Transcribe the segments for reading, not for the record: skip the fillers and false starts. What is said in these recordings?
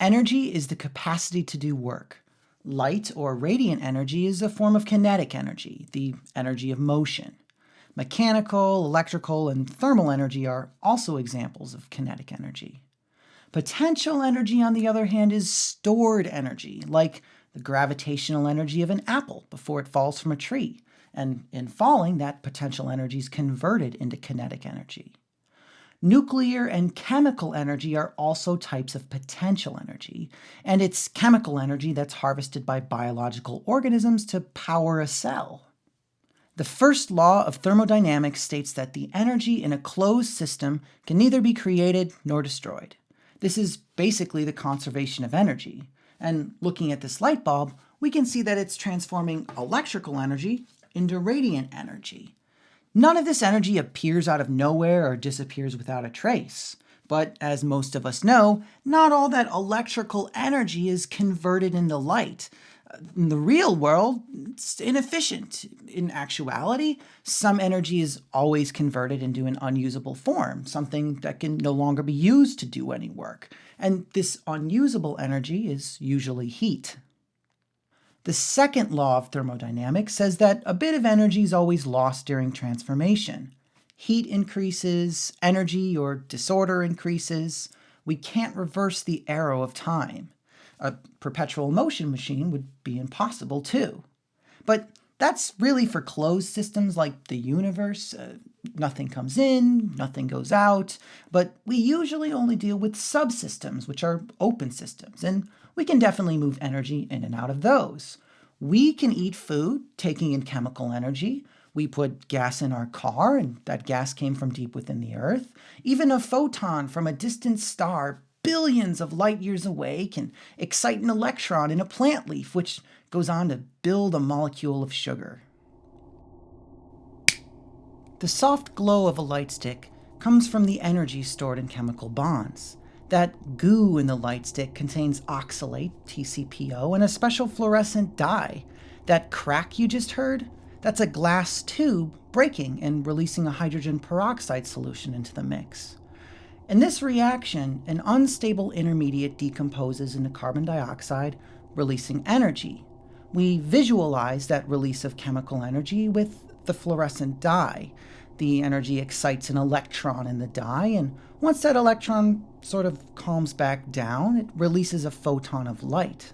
Energy is the capacity to do work. Light or radiant energy is a form of kinetic energy, the energy of motion. Mechanical, electrical, and thermal energy are also examples of kinetic energy. Potential energy, on the other hand, is stored energy, like the gravitational energy of an apple before it falls from a tree. And in falling, that potential energy is converted into kinetic energy. Nuclear and chemical energy are also types of potential energy, and it's chemical energy that's harvested by biological organisms to power a cell. The first law of thermodynamics states that the energy in a closed system can neither be created nor destroyed. This is basically the conservation of energy. And looking at this light bulb, we can see that it's transforming electrical energy into radiant energy. None of this energy appears out of nowhere or disappears without a trace. But as most of us know, not all that electrical energy is converted into light. In the real world, it's inefficient. In actuality, some energy is always converted into an unusable form, something that can no longer be used to do any work. And this unusable energy is usually heat. The second law of thermodynamics says that a bit of energy is always lost during transformation. Heat increases, energy or disorder increases. We can't reverse the arrow of time. A perpetual motion machine would be impossible too. But that's really for closed systems like the universe. Nothing comes in, nothing goes out. But we usually only deal with subsystems, which are open systems, and we can definitely move energy in and out of those. We can eat food, taking in chemical energy. We put gas in our car, and that gas came from deep within the Earth. Even a photon from a distant star billions of light years away can excite an electron in a plant leaf, which goes on to build a molecule of sugar. The soft glow of a light stick comes from the energy stored in chemical bonds. That goo in the light stick contains oxalate, TCPO, and a special fluorescent dye. That crack you just heard? That's a glass tube breaking and releasing a hydrogen peroxide solution into the mix. In this reaction, an unstable intermediate decomposes into carbon dioxide, releasing energy. We visualize that release of chemical energy with the fluorescent dye. The energy excites an electron in the dye, and once that electron sort of calms back down, it releases a photon of light.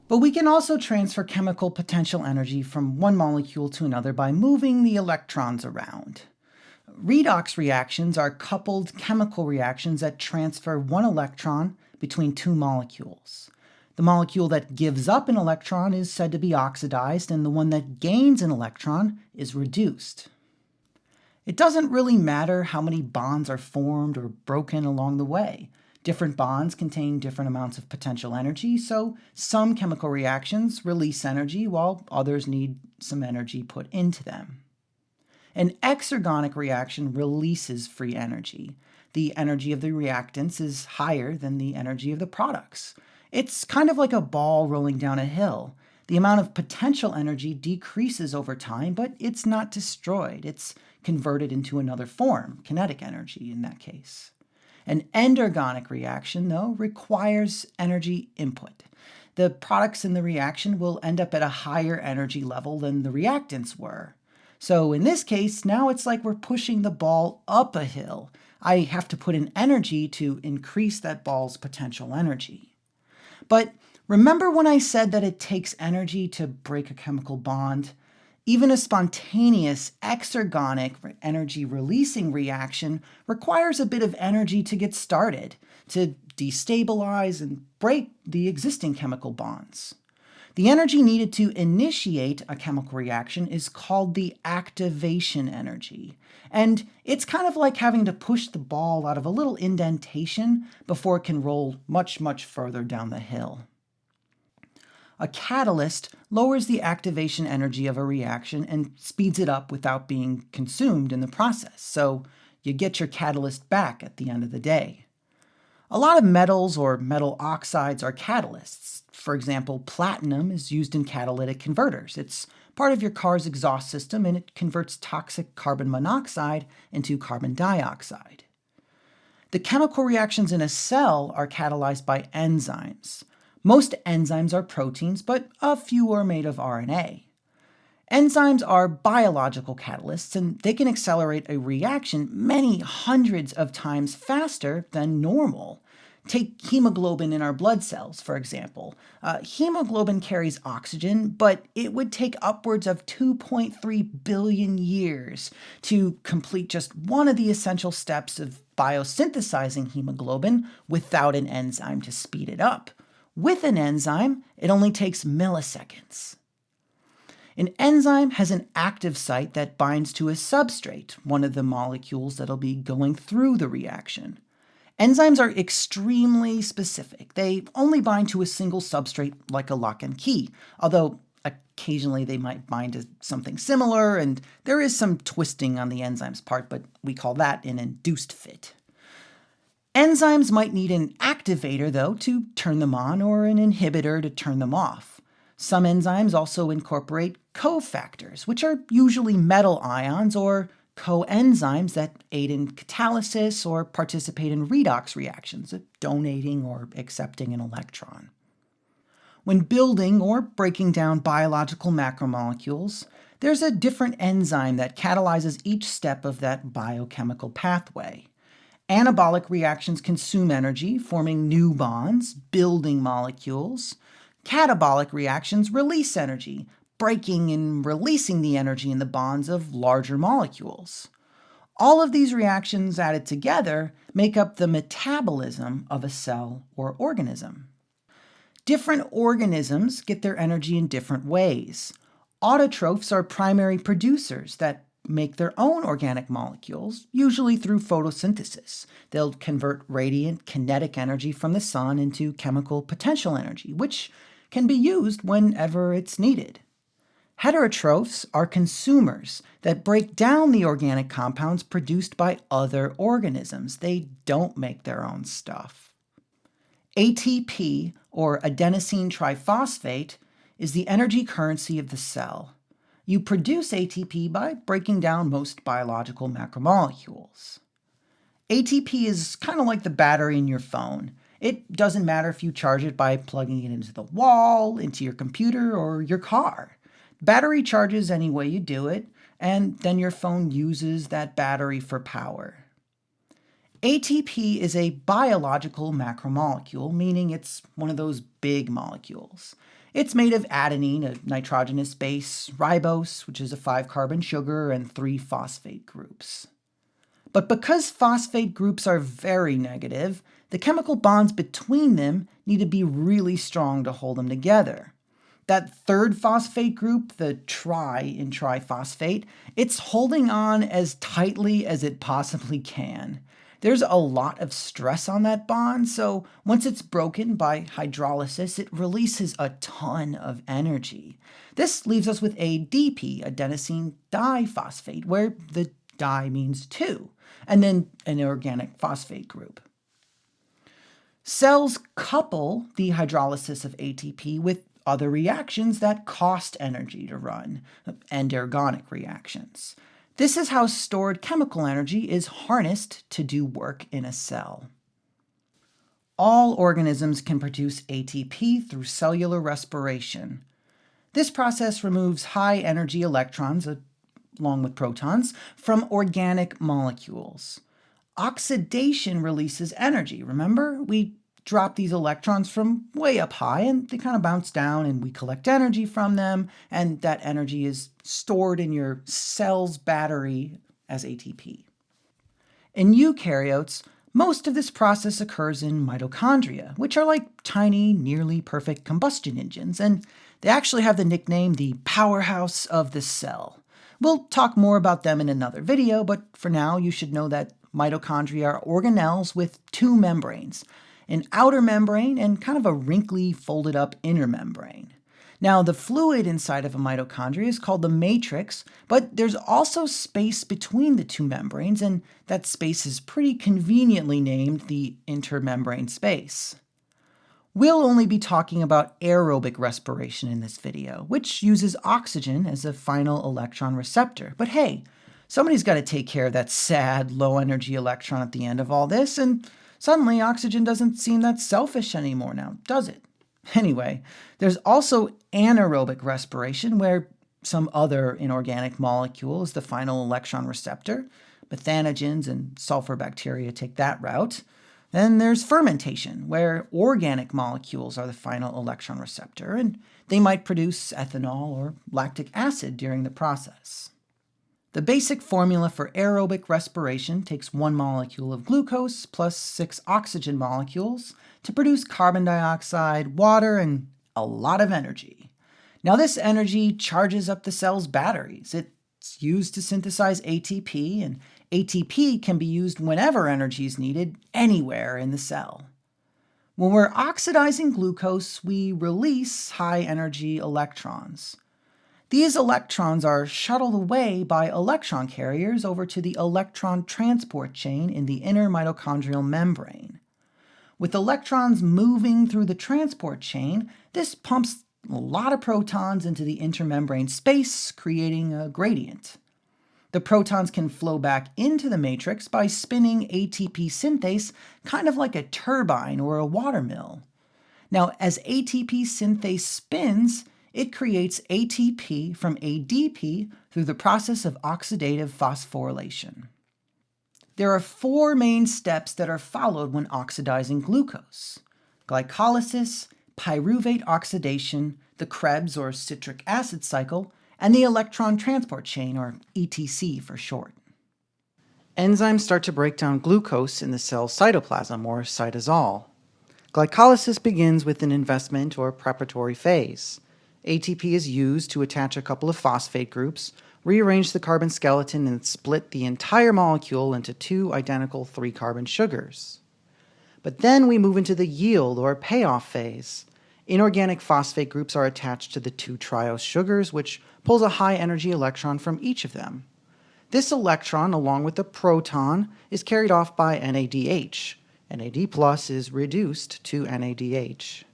But we can also transfer chemical potential energy from one molecule to another by moving the electrons around. Redox reactions are coupled chemical reactions that transfer one electron between two molecules. The molecule that gives up an electron is said to be oxidized, and the one that gains an electron is reduced. It doesn't really matter how many bonds are formed or broken along the way. Different bonds contain different amounts of potential energy, so some chemical reactions release energy while others need some energy put into them. An exergonic reaction releases free energy. The energy of the reactants is higher than the energy of the products. It's kind of like a ball rolling down a hill. The amount of potential energy decreases over time, but it's not destroyed. It's converted into another form, kinetic energy in that case. An endergonic reaction, though, requires energy input. The products in the reaction will end up at a higher energy level than the reactants were. So in this case, now it's like we're pushing the ball up a hill. I have to put in energy to increase that ball's potential energy. But remember when I said that it takes energy to break a chemical bond? Even a spontaneous exergonic energy-releasing reaction requires a bit of energy to get started, to destabilize and break the existing chemical bonds. The energy needed to initiate a chemical reaction is called the activation energy. And it's kind of like having to push the ball out of a little indentation before it can roll much, much further down the hill. A catalyst lowers the activation energy of a reaction and speeds it up without being consumed in the process, so you get your catalyst back at the end of the day. A lot of metals or metal oxides are catalysts. For example, platinum is used in catalytic converters. It's part of your car's exhaust system, and it converts toxic carbon monoxide into carbon dioxide. The chemical reactions in a cell are catalyzed by enzymes. Most enzymes are proteins, but a few are made of RNA. Enzymes are biological catalysts, and they can accelerate a reaction many hundreds of times faster than normal. Take hemoglobin in our blood cells, for example. Hemoglobin carries oxygen, but it would take upwards of 2.3 billion years to complete just one of the essential steps of biosynthesizing hemoglobin without an enzyme to speed it up. With an enzyme, it only takes milliseconds. An enzyme has an active site that binds to a substrate, one of the molecules that'll be going through the reaction. Enzymes are extremely specific. They only bind to a single substrate like a lock and key, although occasionally they might bind to something similar, and there is some twisting on the enzyme's part, but we call that an induced fit. Enzymes might need an activator, though, to turn them on, or an inhibitor to turn them off. Some enzymes also incorporate cofactors, which are usually metal ions or coenzymes that aid in catalysis or participate in redox reactions, donating or accepting an electron. When building or breaking down biological macromolecules, there's a different enzyme that catalyzes each step of that biochemical pathway. Anabolic reactions consume energy, forming new bonds, building molecules. Catabolic reactions release energy, breaking and releasing the energy in the bonds of larger molecules. All of these reactions added together make up the metabolism of a cell or organism. Different organisms get their energy in different ways. Autotrophs are primary producers that make their own organic molecules, usually through photosynthesis. They'll convert radiant kinetic energy from the sun into chemical potential energy, which can be used whenever it's needed. Heterotrophs are consumers that break down the organic compounds produced by other organisms. They don't make their own stuff. ATP, or adenosine triphosphate, is the energy currency of the cell. You produce ATP by breaking down most biological macromolecules. ATP is kind of like the battery in your phone. It doesn't matter if you charge it by plugging it into the wall, into your computer, or your car. Battery charges any way you do it, and then your phone uses that battery for power. ATP is a biological macromolecule, meaning it's one of those big molecules. It's made of adenine, a nitrogenous base, ribose, which is a 5-carbon sugar, and 3 phosphate groups. But because phosphate groups are very negative, the chemical bonds between them need to be really strong to hold them together. That 3rd phosphate group, the tri in triphosphate, it's holding on as tightly as it possibly can. There's a lot of stress on that bond, so once it's broken by hydrolysis, it releases a ton of energy. This leaves us with ADP, adenosine diphosphate, where the di means 2, and then an organic phosphate group. Cells couple the hydrolysis of ATP with other reactions that cost energy to run, endergonic reactions. This is how stored chemical energy is harnessed to do work in a cell. All organisms can produce ATP through cellular respiration. This process removes high-energy electrons, along with protons, from organic molecules. Oxidation releases energy. Remember, we drop these electrons from way up high and they kind of bounce down and we collect energy from them, and that energy is stored in your cell's battery as ATP. In eukaryotes, most of this process occurs in mitochondria, which are like tiny, nearly perfect combustion engines, and they actually have the nickname the powerhouse of the cell. We'll talk more about them in another video, but for now you should know that mitochondria are organelles with 2 membranes, an outer membrane and kind of a wrinkly, folded up inner membrane. Now, the fluid inside of a mitochondria is called the matrix, but there's also space between the 2 membranes, and that space is pretty conveniently named the intermembrane space. We'll only be talking about aerobic respiration in this video, which uses oxygen as a final electron receptor. But hey, Somebody's got to take care of that sad, low-energy electron at the end of all this, and suddenly oxygen doesn't seem that selfish anymore now, does it? Anyway, there's also anaerobic respiration, where some other inorganic molecule is the final electron receptor. Methanogens and sulfur bacteria take that route. Then there's fermentation, where organic molecules are the final electron receptor, and they might produce ethanol or lactic acid during the process. The basic formula for aerobic respiration takes 1 molecule of glucose plus 6 oxygen molecules to produce carbon dioxide, water, and a lot of energy. Now, this energy charges up the cell's batteries. It's used to synthesize ATP, and ATP can be used whenever energy is needed, anywhere in the cell. When we're oxidizing glucose, we release high-energy electrons. These electrons are shuttled away by electron carriers over to the electron transport chain in the inner mitochondrial membrane. With electrons moving through the transport chain, this pumps a lot of protons into the intermembrane space, creating a gradient. The protons can flow back into the matrix by spinning ATP synthase, kind of like a turbine or a watermill. Now, as ATP synthase spins, it creates ATP from ADP through the process of oxidative phosphorylation. There are 4 main steps that are followed when oxidizing glucose: glycolysis, pyruvate oxidation, the Krebs or citric acid cycle, and the electron transport chain, or ETC for short. Enzymes start to break down glucose in the cell's cytoplasm, or cytosol. Glycolysis begins with an investment or preparatory phase. ATP is used to attach a couple of phosphate groups, rearrange the carbon skeleton, and split the entire molecule into 2 identical 3-carbon sugars. But then we move into the yield or payoff phase. Inorganic phosphate groups are attached to the 2 triose sugars, which pulls a high-energy electron from each of them. This electron, along with the proton, is carried off by NADH. NAD+ is reduced to NADH.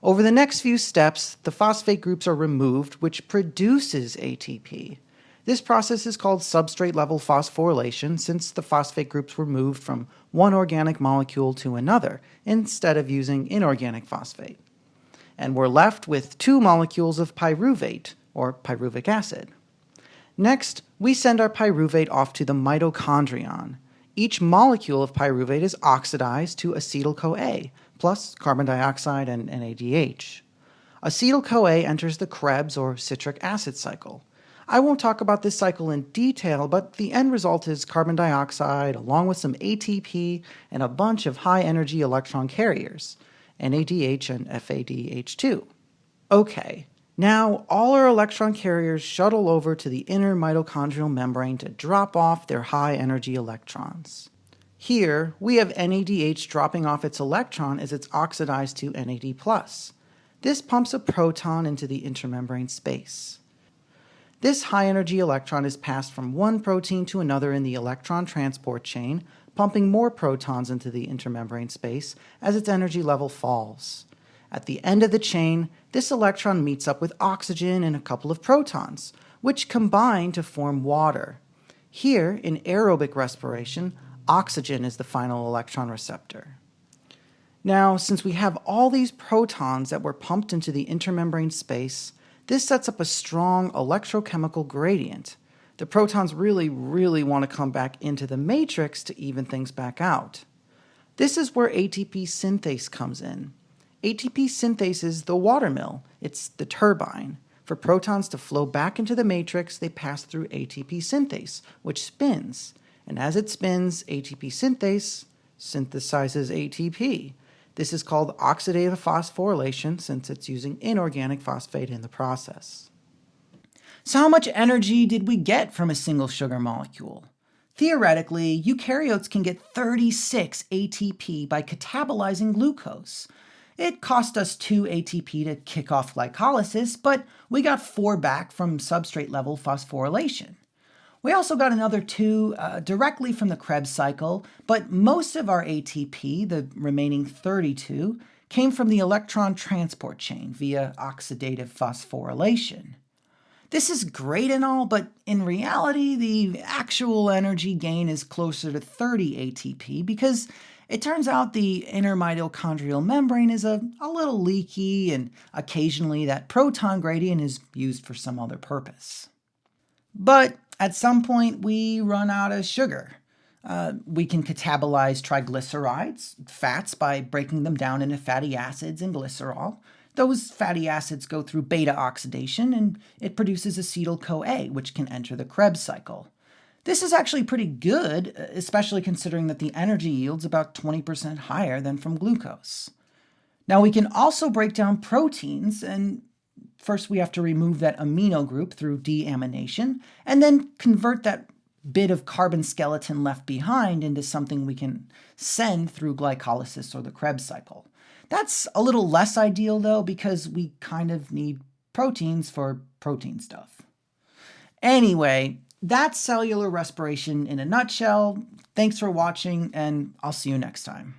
Over the next few steps, the phosphate groups are removed, which produces ATP. This process is called substrate-level phosphorylation, since the phosphate groups were moved from one organic molecule to another, instead of using inorganic phosphate. And we're left with 2 molecules of pyruvate, or pyruvic acid. Next, we send our pyruvate off to the mitochondrion. Each molecule of pyruvate is oxidized to acetyl-CoA, plus carbon dioxide and NADH. Acetyl-CoA enters the Krebs or citric acid cycle. I won't talk about this cycle in detail, but the end result is carbon dioxide along with some ATP and a bunch of high-energy electron carriers, NADH and FADH2. Okay, now all our electron carriers shuttle over to the inner mitochondrial membrane to drop off their high-energy electrons. Here, we have NADH dropping off its electron as it's oxidized to NAD+. This pumps a proton into the intermembrane space. This high-energy electron is passed from one protein to another in the electron transport chain, pumping more protons into the intermembrane space as its energy level falls. At the end of the chain, this electron meets up with oxygen and a couple of protons, which combine to form water. Here, in aerobic respiration, oxygen is the final electron receptor. Now, since we have all these protons that were pumped into the intermembrane space, this sets up a strong electrochemical gradient. The protons really want to come back into the matrix to even things back out. This is where ATP synthase comes in. ATP synthase is the watermill. It's the turbine. For protons to flow back into the matrix, they pass through ATP synthase, which spins. And as it spins, ATP synthase synthesizes ATP. This is called oxidative phosphorylation, since it's using inorganic phosphate in the process. So how much energy did we get from a single sugar molecule? Theoretically, eukaryotes can get 36 ATP by catabolizing glucose. It cost us 2 ATP to kick off glycolysis, but we got 4 back from substrate-level phosphorylation. We also got another 2 directly from the Krebs cycle, but most of our ATP, the remaining 32, came from the electron transport chain via oxidative phosphorylation. This is great and all, but in reality, the actual energy gain is closer to 30 ATP because it turns out the inner mitochondrial membrane is a little leaky, and occasionally that proton gradient is used for some other purpose. But at some point, we run out of sugar. We can catabolize triglycerides, fats, by breaking them down into fatty acids and glycerol. Those fatty acids go through beta oxidation and it produces acetyl-CoA, which can enter the Krebs cycle. This is actually pretty good, especially considering that the energy yield's about 20% higher than from glucose. Now, we can also break down proteins, and first we have to remove that amino group through deamination, and then convert that bit of carbon skeleton left behind into something we can send through glycolysis or the Krebs cycle. That's a little less ideal though, because we kind of need proteins for protein stuff. Anyway, that's cellular respiration in a nutshell. Thanks for watching, and I'll see you next time.